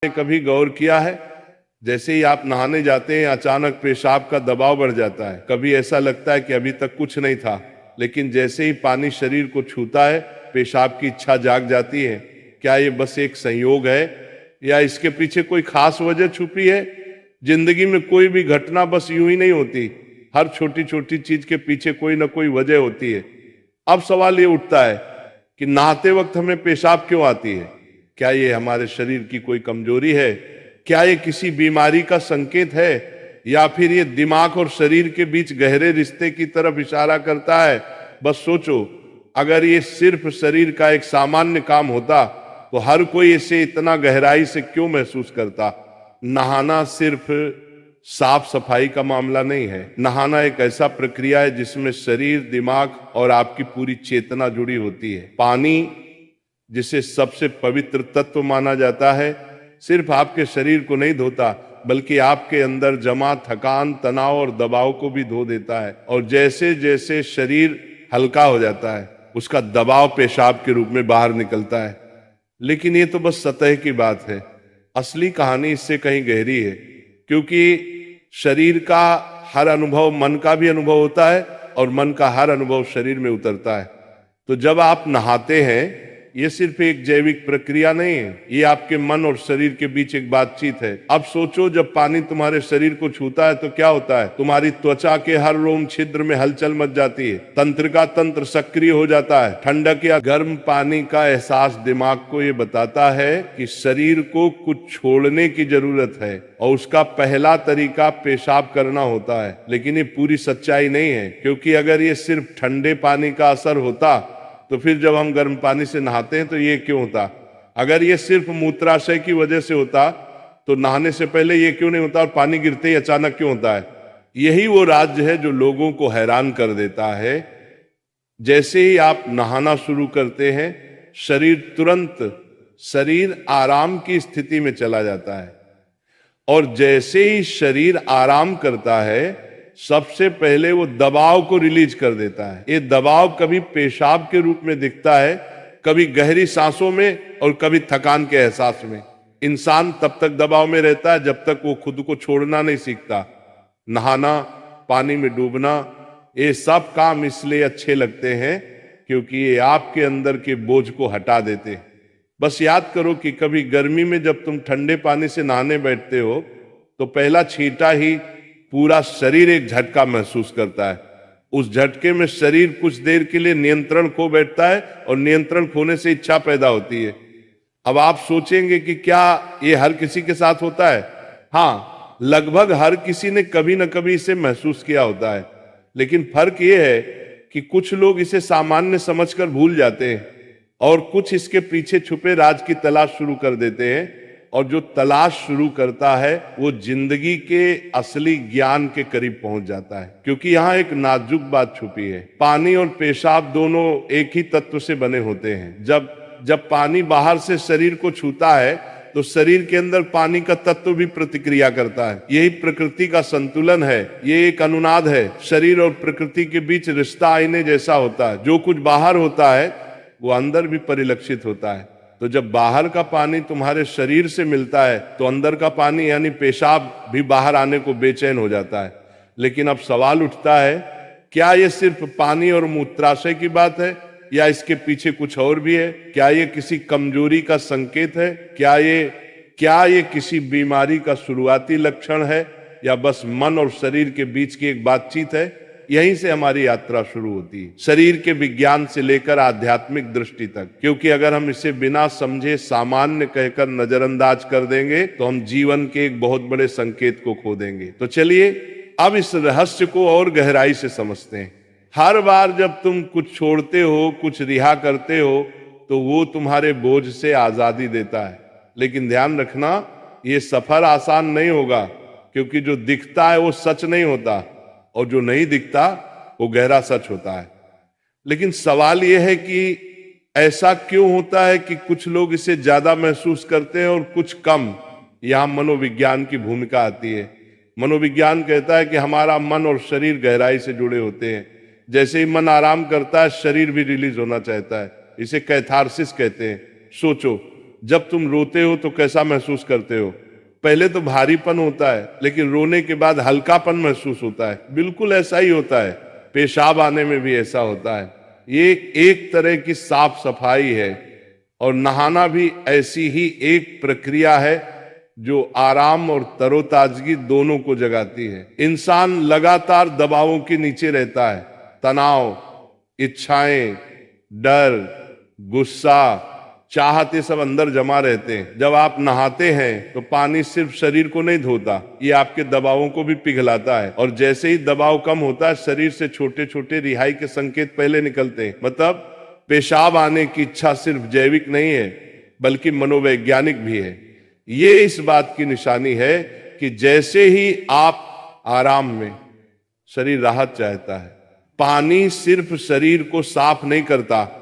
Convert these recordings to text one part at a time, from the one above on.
ने कभी गौर किया है, जैसे ही आप नहाने जाते हैं अचानक पेशाब का दबाव बढ़ जाता है। कभी ऐसा लगता है कि अभी तक कुछ नहीं था, लेकिन जैसे ही पानी शरीर को छूता है पेशाब की इच्छा जाग जाती है। क्या ये बस एक संयोग है या इसके पीछे कोई खास वजह छुपी है? जिंदगी में कोई भी घटना बस यूं ही नहीं होती, हर छोटी छोटी चीज के पीछे कोई ना कोई वजह होती है। अब सवाल ये उठता है कि नहाते वक्त हमें पेशाब क्यों आती है? क्या ये हमारे शरीर की कोई कमजोरी है? क्या ये किसी बीमारी का संकेत है, या फिर ये दिमाग और शरीर के बीच गहरे रिश्ते की तरफ इशारा करता है? बस सोचो, अगर ये सिर्फ शरीर का एक सामान्य काम होता तो हर कोई इसे इतना गहराई से क्यों महसूस करता? नहाना सिर्फ साफ सफाई का मामला नहीं है। नहाना एक ऐसा प्रक्रिया है जिसमें शरीर, दिमाग और आपकी पूरी चेतना जुड़ी होती है। पानी, जिसे सबसे पवित्र तत्व माना जाता है, सिर्फ आपके शरीर को नहीं धोता बल्कि आपके अंदर जमा थकान, तनाव और दबाव को भी धो देता है। और जैसे जैसे शरीर हल्का हो जाता है उसका दबाव पेशाब के रूप में बाहर निकलता है। लेकिन ये तो बस सतह की बात है, असली कहानी इससे कहीं गहरी है। क्योंकि शरीर का हर अनुभव मन का भी अनुभव होता है और मन का हर अनुभव शरीर में उतरता है। तो जब आप नहाते हैं, ये सिर्फ एक जैविक प्रक्रिया नहीं है, ये आपके मन और शरीर के बीच एक बातचीत है। अब सोचो, जब पानी तुम्हारे शरीर को छूता है तो क्या होता है? तुम्हारी त्वचा के हर रोम छिद्र में हलचल मच जाती है, तंत्र का तंत्र सक्रिय हो जाता है। ठंडक या गर्म पानी का एहसास दिमाग को ये बताता है कि शरीर को कुछ छोड़ने की जरूरत है, और उसका पहला तरीका पेशाब करना होता है। लेकिन ये पूरी सच्चाई नहीं है, क्योंकि अगर ये सिर्फ ठंडे पानी का असर होता तो फिर जब हम गर्म पानी से नहाते हैं तो ये क्यों होता? अगर ये सिर्फ मूत्राशय की वजह से होता तो नहाने से पहले ये क्यों नहीं होता, और पानी गिरते ही अचानक क्यों होता है? यही वो राज्य है जो लोगों को हैरान कर देता है। जैसे ही आप नहाना शुरू करते हैं, शरीर आराम की स्थिति में चला जाता है, और जैसे ही शरीर आराम करता है सबसे पहले वो दबाव को रिलीज कर देता है। ये दबाव कभी पेशाब के रूप में दिखता है, कभी गहरी सांसों में, और कभी थकान के एहसास में। इंसान तब तक दबाव में रहता है जब तक वो खुद को छोड़ना नहीं सीखता। नहाना, पानी में डूबना, ये सब काम इसलिए अच्छे लगते हैं क्योंकि ये आपके अंदर के बोझ को हटा देते हैं। बस याद करो कि कभी गर्मी में जब तुम ठंडे पानी से नहाने बैठते हो तो पहला छींटा ही पूरा शरीर एक झटका महसूस करता है। उस झटके में शरीर कुछ देर के लिए नियंत्रण खो बैठता है, और नियंत्रण खोने से इच्छा पैदा होती है। अब आप सोचेंगे कि क्या ये हर किसी के साथ होता है? हाँ, लगभग हर किसी ने कभी न कभी इसे महसूस किया होता है। लेकिन फर्क ये है कि कुछ लोग इसे सामान्य समझकर भूल जाते हैं, और कुछ इसके पीछे छुपे राज की तलाश शुरू कर देते हैं। और जो तलाश शुरू करता है वो जिंदगी के असली ज्ञान के करीब पहुंच जाता है। क्योंकि यहाँ एक नाजुक बात छुपी है। पानी और पेशाब दोनों एक ही तत्व से बने होते हैं। जब पानी बाहर से शरीर को छूता है तो शरीर के अंदर पानी का तत्व भी प्रतिक्रिया करता है। यही प्रकृति का संतुलन है, ये एक अनुनाद है। शरीर और प्रकृति के बीच रिश्ता आईने जैसा होता है। जो कुछ बाहर होता है वो अंदर भी परिलक्षित होता है। तो जब बाहर का पानी तुम्हारे शरीर से मिलता है तो अंदर का पानी यानी पेशाब भी बाहर आने को बेचैन हो जाता है। लेकिन अब सवाल उठता है, क्या ये सिर्फ पानी और मूत्राशय की बात है, या इसके पीछे कुछ और भी है? क्या ये किसी कमजोरी का संकेत है? क्या ये किसी बीमारी का शुरुआती लक्षण है, या बस मन और शरीर के बीच की एक बातचीत है? यहीं से हमारी यात्रा शुरू होती है, शरीर के विज्ञान से लेकर आध्यात्मिक दृष्टि तक। क्योंकि अगर हम इसे बिना समझे सामान्य कहकर नजरअंदाज कर देंगे तो हम जीवन के एक बहुत बड़े संकेत को खो देंगे। तो चलिए अब इस रहस्य को और गहराई से समझते हैं। हर बार जब तुम कुछ छोड़ते हो, कुछ रिहा करते हो, तो वो तुम्हारे बोझ से आजादी देता है। लेकिन ध्यान रखना, ये सफर आसान नहीं होगा, क्योंकि जो दिखता है वो सच नहीं होता, और जो नहीं दिखता वो गहरा सच होता है। लेकिन सवाल यह है कि ऐसा क्यों होता है कि कुछ लोग इसे ज्यादा महसूस करते हैं और कुछ कम? यहां मनोविज्ञान की भूमिका आती है। मनोविज्ञान कहता है कि हमारा मन और शरीर गहराई से जुड़े होते हैं। जैसे ही मन आराम करता है, शरीर भी रिलीज होना चाहता है। इसे कैथारसिस कहते हैं। सोचो, जब तुम रोते हो तो कैसा महसूस करते हो? पहले तो भारीपन होता है, लेकिन रोने के बाद हल्कापन महसूस होता है। बिल्कुल ऐसा ही होता है, पेशाब आने में भी ऐसा होता है। ये एक तरह की साफ सफाई है, और नहाना भी ऐसी ही एक प्रक्रिया है जो आराम और तरोताजगी दोनों को जगाती है। इंसान लगातार दबावों के नीचे रहता है, तनाव, इच्छाएं, डर, गुस्सा, चाहत, ये सब अंदर जमा रहते हैं। जब आप नहाते हैं तो पानी सिर्फ शरीर को नहीं धोता, ये आपके दबावों को भी पिघलाता है। और जैसे ही दबाव कम होता है, शरीर से छोटे छोटे रिहाई के संकेत पहले निकलते हैं। मतलब पेशाब आने की इच्छा सिर्फ जैविक नहीं है, बल्कि मनोवैज्ञानिक भी है। ये इस बात की निशानी है कि जैसे ही आप आराम में, शरीर राहत चाहता है। पानी सिर्फ शरीर को साफ नहीं करता,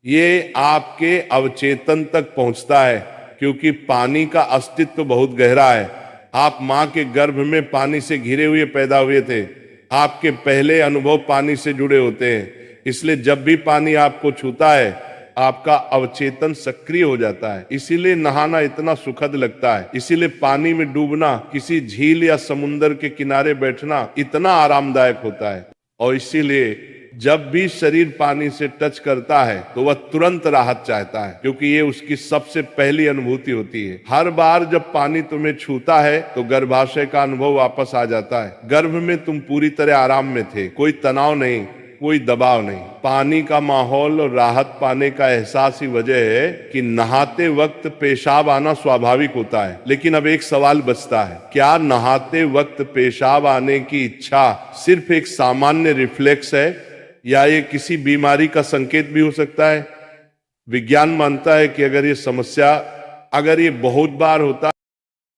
ये आपके अवचेतन तक पहुंचता है, क्योंकि पानी का अस्तित्व बहुत गहरा है। आप मां के गर्भ में पानी से घिरे हुए पैदा हुए थे। आपके पहले अनुभव पानी से जुड़े होते हैं। इसलिए जब भी पानी आपको छूता है, आपका अवचेतन सक्रिय हो जाता है। इसीलिए नहाना इतना सुखद लगता है। इसीलिए पानी में डूबना, किसी झील या समुंदर के किनारे बैठना इतना आरामदायक होता है। और इसीलिए जब भी शरीर पानी से टच करता है तो वह तुरंत राहत चाहता है, क्योंकि ये उसकी सबसे पहली अनुभूति होती है। हर बार जब पानी तुम्हें छूता है तो गर्भाशय का अनुभव वापस आ जाता है। गर्भ में तुम पूरी तरह आराम में थे, कोई तनाव नहीं, कोई दबाव नहीं। पानी का माहौल और राहत पाने का एहसास ही वजह है कि नहाते वक्त पेशाब आना स्वाभाविक होता है। लेकिन अब एक सवाल बचता है, क्या नहाते वक्त पेशाब आने की इच्छा सिर्फ एक सामान्य रिफ्लेक्स है, या ये किसी बीमारी का संकेत भी हो सकता है? विज्ञान मानता है कि अगर ये बहुत बार होता